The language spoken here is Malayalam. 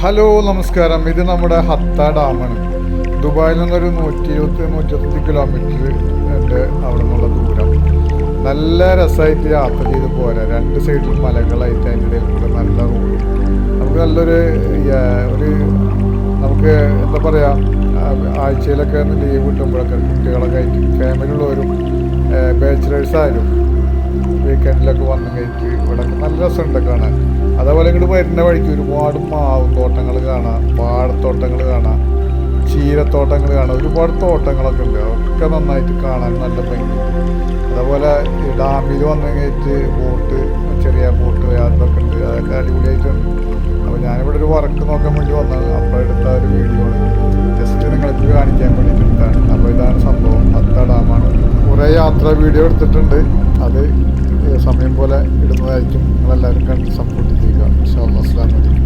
ഹലോ നമസ്കാരം. ഇത് നമ്മുടെ ഹത്ത ഡാമാണ്. ദുബായിൽ നിന്നൊരു 120-125 കിലോമീറ്റർ ഉണ്ട് അവിടെ നിന്നുള്ള ദൂരം. നല്ല രസമായിട്ട് യാത്ര ചെയ്ത് പോരാ. രണ്ട് സൈഡിലും മലകളായിട്ട് അതിൻ്റെ ഇടയിൽ കൂടെ നല്ല റോഡ്. നമുക്ക് നല്ലൊരു നമുക്ക് എന്താ പറയുക, ആഴ്ചയിലൊക്കെ ലീവ് കിട്ടുമ്പോഴൊക്കെ കുട്ടികളൊക്കെ ആയിട്ട് ഫാമിലി ഉള്ളവരും ബാച്ചിലേഴ്സായാലും വീക്കെൻഡിലൊക്കെ വന്നു കഴിഞ്ഞിട്ട് ഇവിടെ നല്ല രസമുണ്ട് കാണാൻ. അതേപോലെ ഇങ്ങോട്ട് വരുന്ന വഴിക്ക് ഒരുപാട് മാവും തോട്ടങ്ങൾ കാണാം, പാടത്തോട്ടങ്ങൾ കാണാം, ചീരത്തോട്ടങ്ങൾ കാണാം, ഒരുപാട് തോട്ടങ്ങളൊക്കെ ഉണ്ട്. അതൊക്കെ നന്നായിട്ട് കാണാൻ നല്ല ഭംഗിയുണ്ട്. അതേപോലെ ഈ ഡാമിൽ വന്നു കഴിഞ്ഞിട്ട് ചെറിയ ബോട്ട് അതൊക്കെ ഉണ്ട്. അതൊക്കെ അടിപൊളിയായിട്ടുണ്ട്. അപ്പോൾ ഞാനിവിടെ ഒരു വർക്ക് നോക്കാൻ വേണ്ടി വന്നത്, അപ്പോൾ എടുത്ത ഒരു വീഡിയോ ആണ്. ജസ്റ്റ് നിങ്ങൾക്ക് കാണിക്കാൻ വേണ്ടിയിട്ട് എടുത്താണ്. അപ്പോൾ ഇതാണ് സംഭവം. ഹത്ത ഡാമാണ്. കുറേ യാത്രാ വീഡിയോ എടുത്തിട്ടുണ്ട്. അത് സമയം പോലെ ഇടുന്നതായിരിക്കും. നിങ്ങളെല്ലാവരും കണ്ട് സപ്പോർട്ട് ചെയ്യുക. ഇൻഷാ അല്ലാഹ്. അസ്സലാമു അലൈക്കും.